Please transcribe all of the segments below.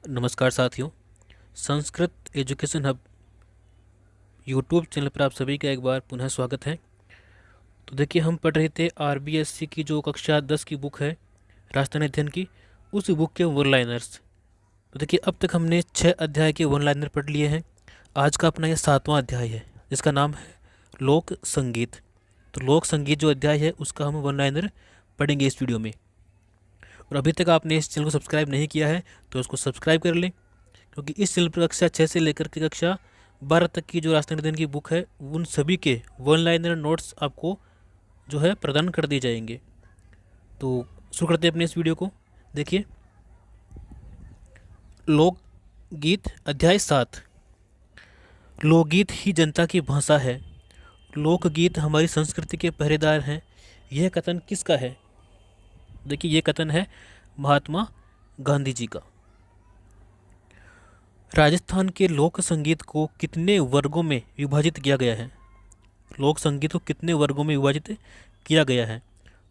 नमस्कार साथियों। Sanskrit education hub YouTube channel पर आप सभी का एक बार पुनः स्वागत है। तो देखिए, हम पढ़ रहे थे आरबीएससी की जो कक्षा 10 की बुक है राजस्थान अध्ययन की, उस बुक के वन लाइनर्स। तो देखिए, अब तक हमने 6 अध्याय के वन लाइनर पढ़ लिए हैं। आज का अपना यह 7वां अध्याय है जिसका नाम है लोक संगीत। तो लोक संगीत जो अध्याय है उसका हम वन लाइनर पढ़ेंगे इस वीडियो में। और अभी तक आपने इस चैनल को सब्सक्राइब नहीं किया है तो उसको सब्सक्राइब कर लें, क्योंकि इस चैनल पर कक्षा 6 से लेकर के कक्षा 12 तक की जो राजस्थान अध्ययन की बुक है उन सभी के वन लाइनर नोट्स आपको जो है प्रदान कर दिए जाएंगे। तो शुरू करते हैं अपने इस वीडियो को। देखिए, लोकगीत अध्याय 7। लोकगीत ही जनता की भाषा है, लोकगीत हमारी संस्कृति के पहरेदार हैं। यह कथन किसका है? देखिए, यह कथन है महात्मा गांधी जी का। राजस्थान के लोक संगीत को कितने वर्गों में विभाजित किया गया है? लोक संगीत को कितने वर्गों में विभाजित किया गया है?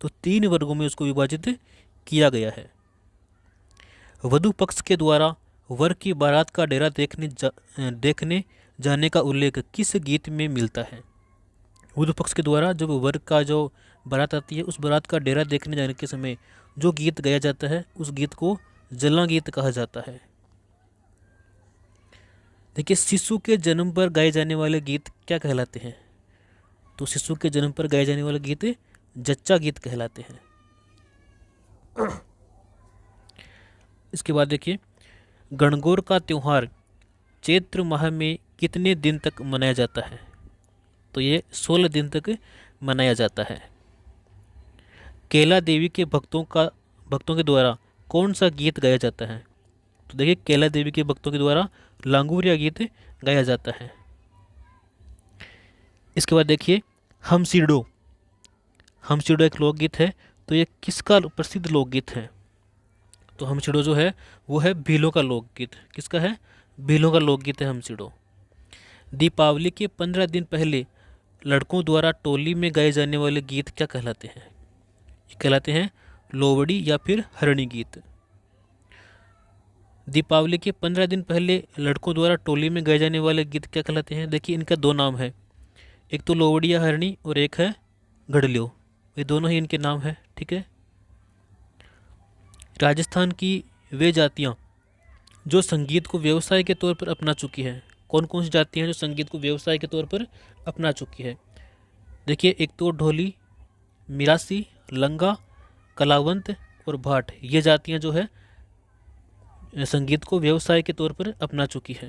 तो 3 वर्गों में उसको विभाजित किया गया है। वधु पक्ष के द्वारा वर की बारात का डेरा देखने जाने का उल्लेख किस गीत में मिलता है? वधु पक्ष के द्वारा जब वर का जो बारात आती है उस बारात का डेरा देखने जाने के समय जो गीत गाया जाता है उस गीत को जलना गीत कहा जाता है। देखिए, शिशु के जन्म पर गाए जाने वाले गीत क्या कहलाते हैं? तो शिशु के जन्म पर गाए जाने वाले गीत जच्चा गीत कहलाते हैं। इसके बाद देखिए, गणगौर का त्योहार चैत्र माह में कितने दिन तक मनाया जाता है? तो ये 16 दिन तक मनाया जाता है। केला देवी के भक्तों के द्वारा कौन सा गीत गाया जाता है? तो देखिए, केला देवी के भक्तों के द्वारा लांगुरिया गीत गाया जाता है। इसके बाद देखिए, हमसिडो एक लोकगीत है। तो ये किसका प्रसिद्ध लोकगीत है? तो हमसिडो जो है वो है भीलों का लोकगीत। किसका है? भीलों का लोकगीत है हमसिडो। दीपावली के 15 दिन पहले लड़कों द्वारा टोली में गाए जाने वाले गीत क्या कहलाते हैं? ये कहलाते हैं लोवड़ी या फिर हरणी गीत। दीपावली के 15 दिन पहले लड़कों द्वारा टोली में गाए जाने वाले गीत क्या कहलाते हैं? देखिए, इनका 2 नाम है, एक तो लोवड़ी या हरणी और एक है गढ़लियो। ये दोनों ही इनके नाम है। ठीक है। राजस्थान की वे जातियाँ जो संगीत को व्यवसाय के तौर पर अपना चुकी है, कौन कौन सी जातियाँ हैं जो संगीत को व्यवसाय के तौर पर अपना चुकी है? देखिए, एक तो ढोली, मिरासी, लंगा, कलावंत और भाट, ये जातियाँ जो है संगीत को व्यवसाय के तौर पर अपना चुकी है।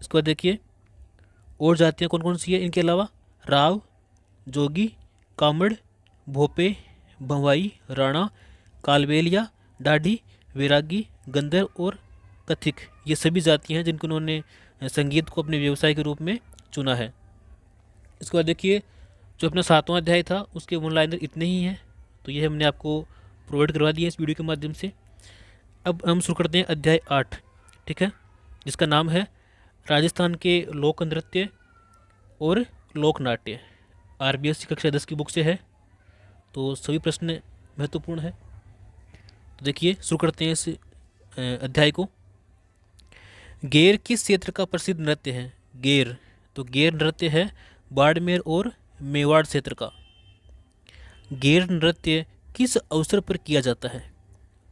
इसके बाद देखिए, और जातियाँ कौन कौन सी है इनके अलावा? राव, जोगी, कामड़, भोपे, भंवाई, राणा, कालबेलिया, डाढ़ी, वैरागी, गंधर और कथिक, ये सभी जातियाँ हैं जिनको उन्होंने संगीत को अपने व्यवसाय के रूप में चुना है। इसके बाद देखिए, जो अपना 7वां अध्याय था उसके वन लाइनर इतने ही हैं। तो ये हमने आपको प्रोवाइड करवा दिया इस वीडियो के माध्यम से। अब हम शुरू करते हैं अध्याय 8। ठीक है, जिसका नाम है राजस्थान के लोक नृत्य और लोक नाट्य। आरबीएससी कक्षा 10 की बुक से है, तो सभी प्रश्न महत्वपूर्ण है। तो देखिए, शुरू करते हैं इस अध्याय को। गेर किस क्षेत्र का प्रसिद्ध नृत्य है? गेर, तो गेर नृत्य है बाड़मेर और मेवाड़ क्षेत्र का। गेर नृत्य किस अवसर पर किया जाता है?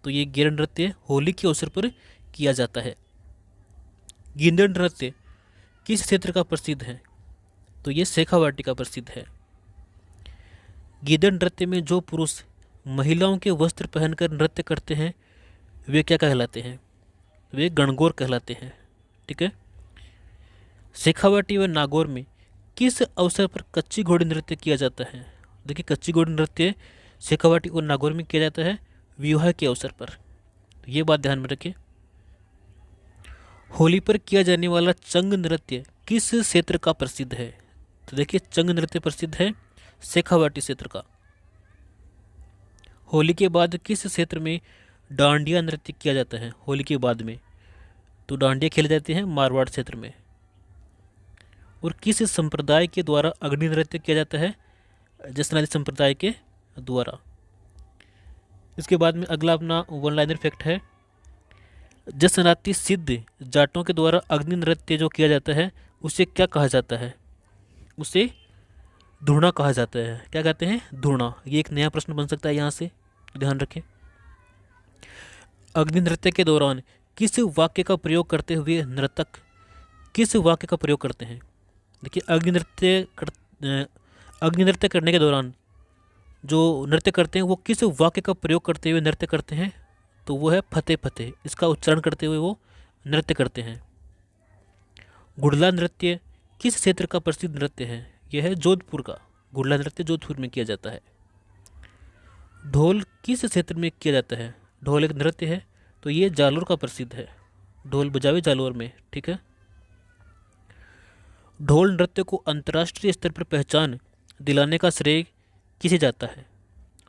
तो ये गेर नृत्य होली के अवसर पर किया जाता है। गींदड़ नृत्य किस क्षेत्र का प्रसिद्ध है? तो ये शेखावाटी का प्रसिद्ध है। गीदड़ नृत्य में जो पुरुष महिलाओं के वस्त्र पहनकर नृत्य करते हैं वे क्या कहलाते हैं? वे गणगौर कहलाते हैं। ठीक है। शेखावाटी व नागौर में किस अवसर पर कच्ची घोड़ी नृत्य किया जाता है? देखिए, कच्ची घोड़ी नृत्य शेखावाटी और नागौर में किया जाता है विवाह के अवसर पर। तो ये बात ध्यान में रखिए। होली पर किया जाने वाला चंग नृत्य किस क्षेत्र का प्रसिद्ध है? तो देखिए, चंग नृत्य प्रसिद्ध है शेखावाटी क्षेत्र का। होली के बाद किस क्षेत्र में डांडिया नृत्य किया जाता है? होली के बाद में तो डांडिया खेले जाते हैं मारवाड़ क्षेत्र में। और किस संप्रदाय के द्वारा अग्नि नृत्य किया जाता है? जसनानी संप्रदाय के द्वारा। इसके बाद में अगला अपना वन लाइनर फैक्ट है, जसनाती सिद्ध जाटों के द्वारा अग्नि नृत्य जो किया जाता है उसे क्या कहा जाता है? उसे धुरना कहा जाता है। क्या कहते हैं? धुरना। ये एक नया प्रश्न बन सकता है यहाँ से, ध्यान रखें। अग्नि नृत्य के दौरान किस वाक्य का प्रयोग करते हुए नर्तक किस वाक्य का प्रयोग करते हैं? देखिए, अग्नि नृत्य करने के दौरान जो नृत्य करते हैं वो किस वाक्य का प्रयोग करते हुए नृत्य करते हैं? तो वो है फतेह फतेह। इसका उच्चारण करते हुए वो नृत्य करते हैं। गुड़ला नृत्य किस क्षेत्र का प्रसिद्ध नृत्य है? यह है जोधपुर का। गुड़ला नृत्य जोधपुर में किया जाता है। ढोल किस क्षेत्र में किया जाता है? ढोल एक नृत्य है, तो ये जालोर का प्रसिद्ध है। ढोल बजावे जालोर में, ठीक है। ढोल नृत्य को अंतर्राष्ट्रीय स्तर पर पहचान दिलाने का श्रेय किसे जाता है?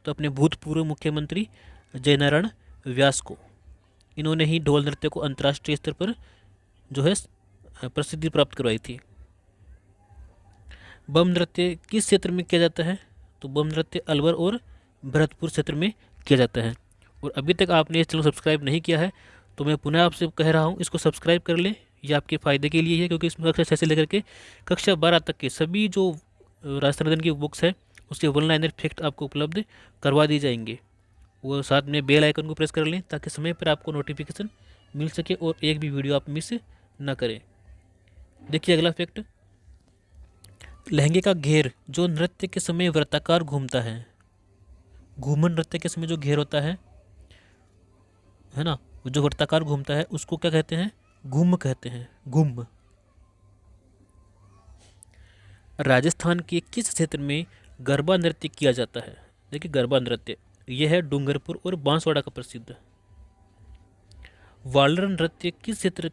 तो अपने भूतपूर्व मुख्यमंत्री जयनारायण व्यास को। इन्होंने ही ढोल नृत्य को अंतर्राष्ट्रीय स्तर पर जो है प्रसिद्धि प्राप्त करवाई थी। बम नृत्य किस क्षेत्र में किया जाता है? तो बम नृत्य अलवर और भरतपुर क्षेत्र में किया जाता है। और अभी तक आपने इस चैनल को सब्सक्राइब नहीं किया है तो मैं पुनः आपसे कह रहा हूँ, इसको सब्सक्राइब कर लें। ये आपके फ़ायदे के लिए है, क्योंकि इसमें कक्षा 6 से लेकर के कक्षा 12 तक के सभी जो राष्ट्रधन की बुक्स है उसके वन लाइनर फैक्ट आपको उपलब्ध करवा दी जाएंगे। वो साथ में बेल आइकन को प्रेस कर लें ताकि समय पर आपको नोटिफिकेशन मिल सके और एक भी वीडियो आप मिस ना करें। देखिए अगला फैक्ट, लहंगे का घेर जो नृत्य के समय वृत्ताकार घूमता है। घूमर नृत्य के समय जो घेर होता है ना, जो वृत्ताकार घूमता है उसको क्या कहते हैं? गुम्म कहते हैं। गुम्म। राजस्थान के किस क्षेत्र में गरबा नृत्य किया जाता है? देखिए, गरबा नृत्य यह है डूंगरपुर और बांसवाड़ा का प्रसिद्ध। वालर नृत्य किस क्षेत्र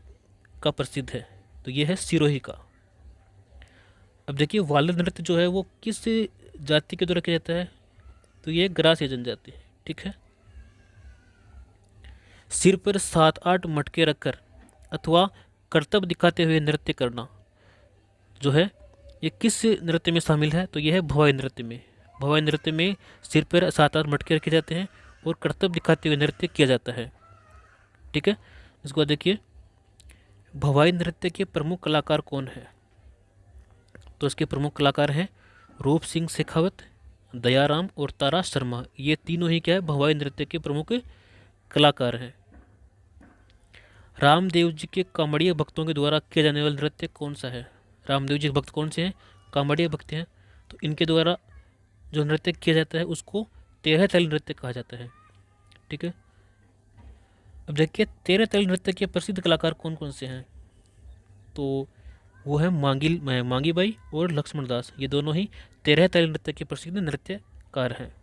का प्रसिद्ध है? तो यह है सिरोही का। अब देखिए, वालर नृत्य जो है वो किस जाति के द्वारा किया जाता है? तो ये ग्रास जनजाति है, ठीक है। सिर पर 7-8 मटके रखकर अथवा करतब दिखाते हुए नृत्य करना जो है ये किस नृत्य में शामिल है? तो यह है भवाई नृत्य में। भवाई नृत्य में सिर पर 7-8 मटके रखे जाते हैं और करतब दिखाते हुए नृत्य किया जाता है, ठीक है। इसको बाद देखिए, भवाई नृत्य के प्रमुख कलाकार कौन है? तो इसके प्रमुख कलाकार हैं रूप सिंह शेखावत, दयाराम और तारा शर्मा। ये तीनों ही क्या है? भवाई नृत्य के प्रमुख कलाकार हैं। रामदेव जी के कामड़िया भक्तों के द्वारा किया जाने वाला नृत्य कौन सा है? रामदेव जी के भक्त कौन से हैं? कामड़िया भक्त हैं। तो इनके द्वारा जो नृत्य किया जाता है उसको 13 ताली नृत्य कहा जाता है, ठीक है। अब देखिए, 13 ताली नृत्य के प्रसिद्ध कलाकार कौन कौन से हैं? तो वो है मांगी बाई और लक्ष्मण दास। ये दोनों ही 13 ताली नृत्य के प्रसिद्ध नृत्यकार हैं।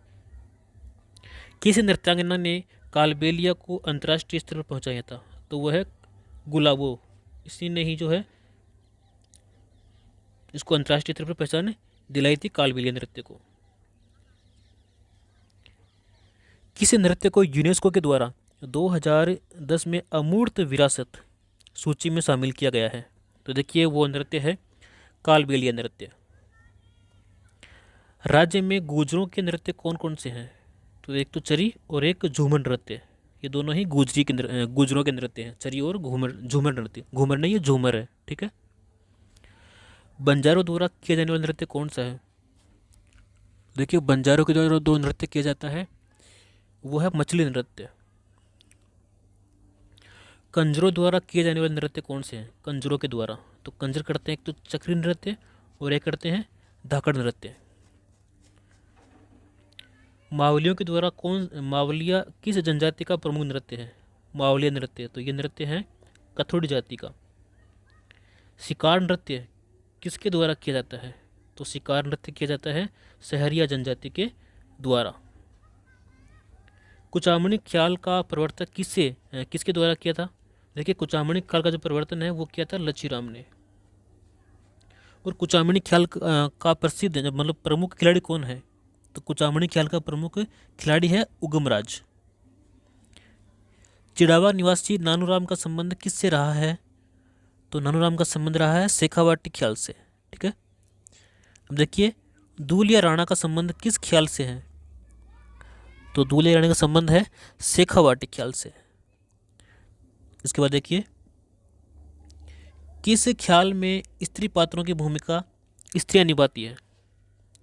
किस नृत्यांगना ने कालबेलिया को अंतर्राष्ट्रीय स्तर पर पहुंचाया था? तो वह है गुलाबो। इसी ने ही जो है इसको अंतर्राष्ट्रीय स्तर पर पहचान दिलाई थी, कालबेलिया नृत्य को। किस नृत्य को यूनेस्को के द्वारा 2010 में अमूर्त विरासत सूची में शामिल किया गया है? तो देखिए, वो नृत्य है कालबेलिया नृत्य। राज्य में गुर्जरों के नृत्य कौन कौन से हैं? तो एक तो चरी और एक झूमर नृत्य। ये दोनों ही गुर्जरों के नृत्य हैं, चरी और झूमर नृत्य। घूमर नहीं, ये झूमर है, ठीक है। बंजारों द्वारा किया जाने वाला नृत्य कौन सा है? देखिए, बंजारों के द्वारा 2 नृत्य किया जाता है, वो है मछली नृत्य। कंजरों द्वारा किए जाने वाले नृत्य कौन से हैं? कंजरों के द्वारा तो कंजर करते हैं एक तो चक्री नृत्य और एक करते हैं धाकड़ नृत्य। मावलियों के द्वारा मावलिया किस जनजाति का प्रमुख नृत्य है? मावलिया नृत्य, तो ये नृत्य है कथोड़ी जाति का। शिकार नृत्य किसके द्वारा किया जाता है? तो शिकार नृत्य किया जाता है सहरिया जनजाति के द्वारा। कुचामणी ख्याल का प्रवर्तक किसके द्वारा किया था? देखिए, कुचामणी ख्याल का जो प्रवर्तन है वो किया था लच्छीराम ने। और कुचामणी ख्याल का प्रसिद्ध मतलब प्रमुख खिलाड़ी कौन है? तो कुचामणी ख्याल का प्रमुख खिलाड़ी है उगमराज। चिड़ावा निवासी नानूराम का संबंध किससे रहा है? तो नानूराम का संबंध रहा है शेखावाटी ख्याल से, ठीक है। अब देखिए, दूलिया राणा का संबंध किस ख्याल से है? तो दूलिया राणा का संबंध है शेखावाटी ख्याल से। इसके बाद देखिए, किस ख्याल में स्त्री पात्रों की भूमिका स्त्रियां निभाती है?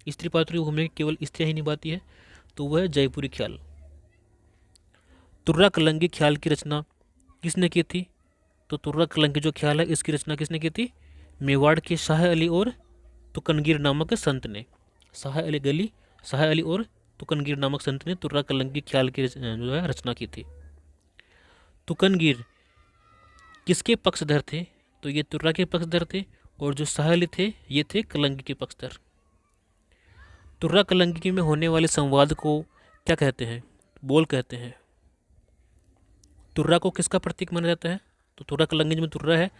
स्त्री पात्रों की भूमिका केवल स्त्रियां ही निभाती है, तो वह है जयपुरी ख्याल। तुर्रा कलंगी ख्याल की रचना किसने की थी? तो तुर्रा कलंगी जो ख्याल है इसकी रचना किसने की थी? मेवाड़ के शाह अली और तुकनगीर नामक संत ने। शाह अली और तुकनगीर नामक संत ने तुर्रा कलंगी ख्याल की जो है रचना की थी। तुकनगीर किसके पक्षधर थे? तो ये तुर्रा के पक्षधर थे, और जो शाह अली थे ये थे कलंगी के पक्षधर। तुर्रा कलंगी में होने वाले संवाद को क्या कहते हैं? बोल कहते हैं। तुर्रा को किसका प्रतीक माना जाता है? तो तुर्रा कलंगी में तुर्रा है,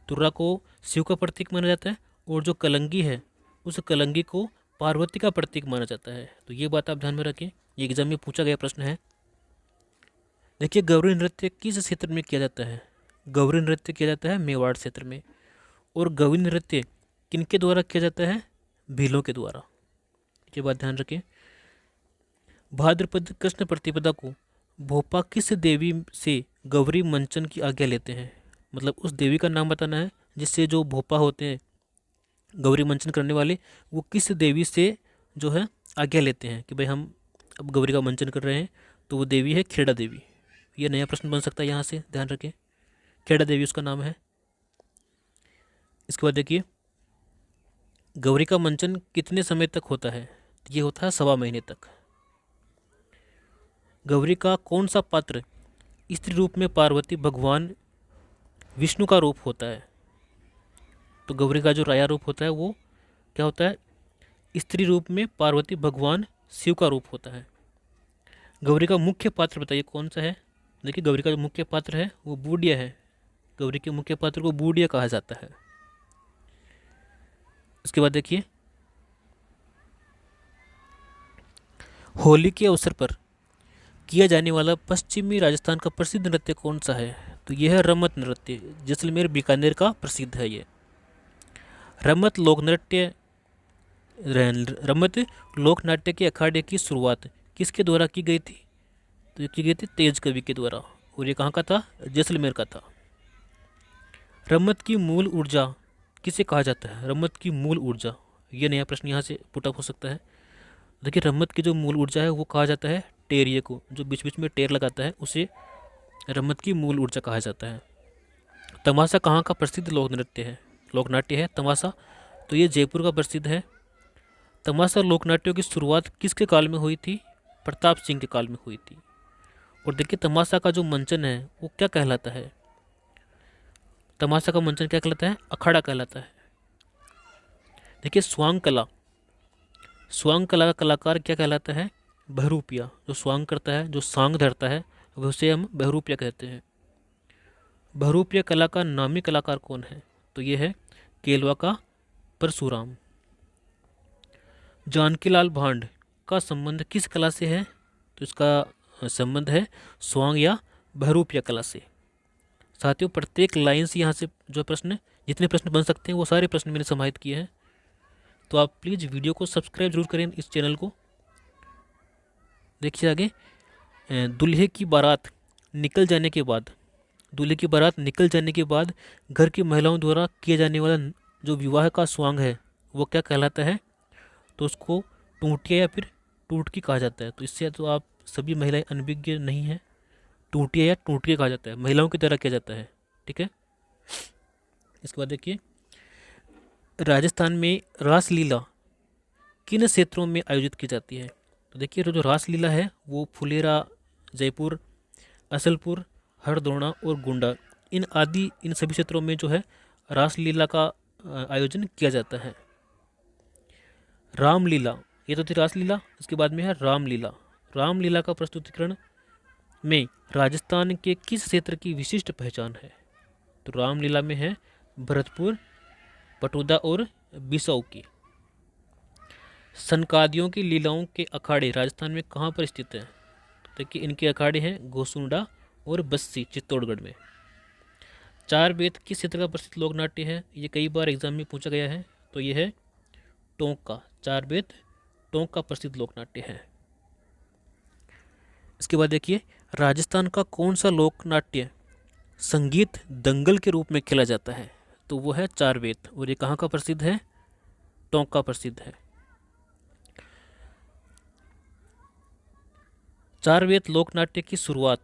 तुर्रा को शिव का प्रतीक माना जाता है, और जो कलंगी है उस कलंगी को पार्वती का प्रतीक माना जाता है। तो ये बात आप ध्यान में रखें, ये एग्जाम में पूछा गया प्रश्न है। देखिए, गौरी नृत्य किस क्षेत्र में किया जाता है? गौरी नृत्य किया जाता है मेवाड़ क्षेत्र में। और गौरी नृत्य किनके द्वारा किया जाता है? भीलों के द्वारा। ये बात ध्यान रखें। भाद्रपद कृष्ण प्रतिपदा को भोपा किस देवी से गौरी मंचन की आज्ञा लेते हैं? मतलब उस देवी का नाम बताना है जिससे जो भोपा होते हैं गौरी मंचन करने वाले, वो किस देवी से जो है आज्ञा लेते हैं कि भाई हम अब गौरी का मंचन कर रहे हैं। तो वो देवी है खेड़ा देवी। ये नया प्रश्न बन सकता है यहाँ से, ध्यान रखें। खेड़ा देवी उसका नाम है। इसके बाद देखिए, गौरी का मंचन कितने समय तक होता है? ये होता है 1.25 महीने तक। गौरी का कौन सा पात्र स्त्री रूप में पार्वती भगवान विष्णु का रूप होता है? तो गौरी का जो राया रूप होता है वो क्या होता है? स्त्री रूप में पार्वती भगवान शिव का रूप होता है। गौरी का मुख्य पात्र बताइए कौन सा है? देखिए, गौरी का जो मुख्य पात्र है वो बूढ़िया है। गौरी के मुख्य पात्र को बूढ़िया कहा जाता है। इसके बाद देखिए, होली के अवसर पर किया जाने वाला पश्चिमी राजस्थान का प्रसिद्ध नृत्य कौन सा है? तो यह है रमत नृत्य। जैसलमेर बीकानेर का प्रसिद्ध है ये रमत लोक नृत्य। रमत लोक नाट्य के अखाड़े की शुरुआत किसके द्वारा की गई थी? तो ये की गई थी तेज कवि के द्वारा, और ये कहाँ का था? जैसलमेर का था। रमत की मूल ऊर्जा किसे कहा जाता है? रमत की मूल ऊर्जा, ये नया प्रश्न यहाँ से पुटअप हो सकता है। देखिए, रमत की जो मूल ऊर्जा है वो कहा जाता है टेरिये को, जो बीच बीच में टेर लगाता है उसे रमत की मूल ऊर्जा कहा जाता है। तमाशा कहाँ का प्रसिद्ध लोक नृत्य है, लोक नाट्य है तमाशा? तो ये जयपुर का प्रसिद्ध है। तमाशा लोक नाट्यों की शुरुआत किसके काल में हुई थी? प्रताप सिंह के काल में हुई थी। और देखिए, तमाशा का जो मंचन है वो क्या कहलाता है? तमाशा का मंचन क्या कहलाता है? अखाड़ा कहलाता है। देखिए, स्वांग कला का कलाकार क्या कहलाता है? बहरूपिया। जो स्वांग करता है, जो सांग धरता है, वह उसे हम बहरूपिया कहते हैं। बहरूपिया कला का नामी कलाकार कौन है? तो ये है केलवा का परशुराम। जानकीलाल भांड का संबंध किस कला से है? तो इसका संबंध है स्वांग या बहरूपिया कला से। साथियों, प्रत्येक लाइन से यहाँ से जो प्रश्न, जितने प्रश्न बन सकते हैं वो सारे प्रश्न मैंने समाहित किए हैं। तो आप प्लीज़ वीडियो को सब्सक्राइब जरूर करें इस चैनल को। देखिए आगे, दूल्हे की बारात निकल जाने के बाद, घर की महिलाओं द्वारा किया जाने वाला जो विवाह का स्वांग है वो क्या कहलाता है? तो उसको टूटिया या फिर टूटकी कहा जाता है। तो इससे तो आप सभी महिलाएं अनभिज्ञ नहीं हैं। टूटिया या टूटके कहा जाता है, महिलाओं की तरह किया जाता है। ठीक है। इसके बाद देखिए, राजस्थान में रासलीला किन क्षेत्रों में आयोजित की जाती है? तो देखिए, जो रासलीला है वो फुलेरा, जयपुर, असलपुर, हरदोना और गोंडा, इन सभी क्षेत्रों में जो है रासलीला का आयोजन किया जाता है। रामलीला, ये तो थी रासलीला, इसके बाद में है रामलीला। रामलीला का प्रस्तुतिकरण में राजस्थान के किस क्षेत्र की विशिष्ट पहचान है? तो रामलीला में है भरतपुर, पटोदा और बिसाऊ की। सनकादियों की लीलाओं के अखाड़े राजस्थान में कहाँ पर स्थित है? देखिए, इनके अखाड़े हैं गोसुंडा और बस्सी, चित्तौड़गढ़ में। चार बेत किस क्षेत्र का प्रसिद्ध लोक नाट्य है? ये कई बार एग्जाम में पूछा गया है। तो ये है टोंक का, चार बेत टोंक का प्रसिद्ध लोक नाट्य है। इसके बाद देखिए, राजस्थान का कौन सा लोक नाट्य संगीत दंगल के रूप में खेला जाता है, तो वो है चार वेद। और ये कहाँ का प्रसिद्ध है? टोंक का प्रसिद्ध है। चार वेद लोक नाट्य की शुरुआत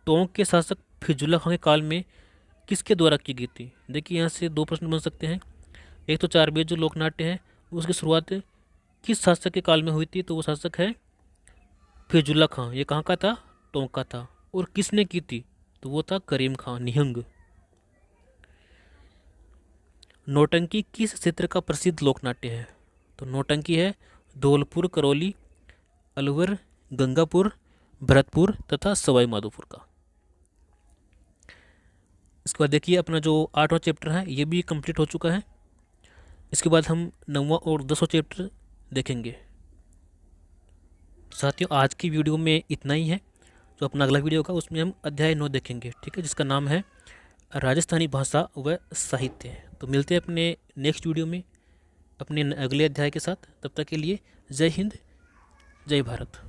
टोंक के शासक फिजुल्ला खां के काल में किसके द्वारा की गई थी? देखिए यहाँ से दो प्रश्न बन सकते हैं। एक तो चार वेद जो लोक नाट्य है उसकी शुरुआत किस शासक के काल में हुई थी? तो वो शासक है फिजुल्ला खां। ये कहाँ का था? टोंक का था। और किसने की थी? तो वो था करीम खां निहंग। नौटंकी किस क्षेत्र का प्रसिद्ध लोक नाट्य है? तो नौटंकी है धौलपुर, करौली, अलवर, गंगापुर, भरतपुर तथा सवाई माधोपुर का। इसके बाद देखिए अपना जो 8वां चैप्टर है ये भी कंप्लीट हो चुका है। इसके बाद हम 9वां और 10वां चैप्टर देखेंगे। साथियों आज की वीडियो में इतना ही है। जो अपना अगला वीडियो होगा उसमें हम अध्याय 9 देखेंगे, ठीक है, जिसका नाम है राजस्थानी भाषा व साहित्य। तो मिलते हैं अपने नेक्स्ट वीडियो में अपने अगले अध्याय के साथ। तब तक के लिए जय हिंद, जय भारत।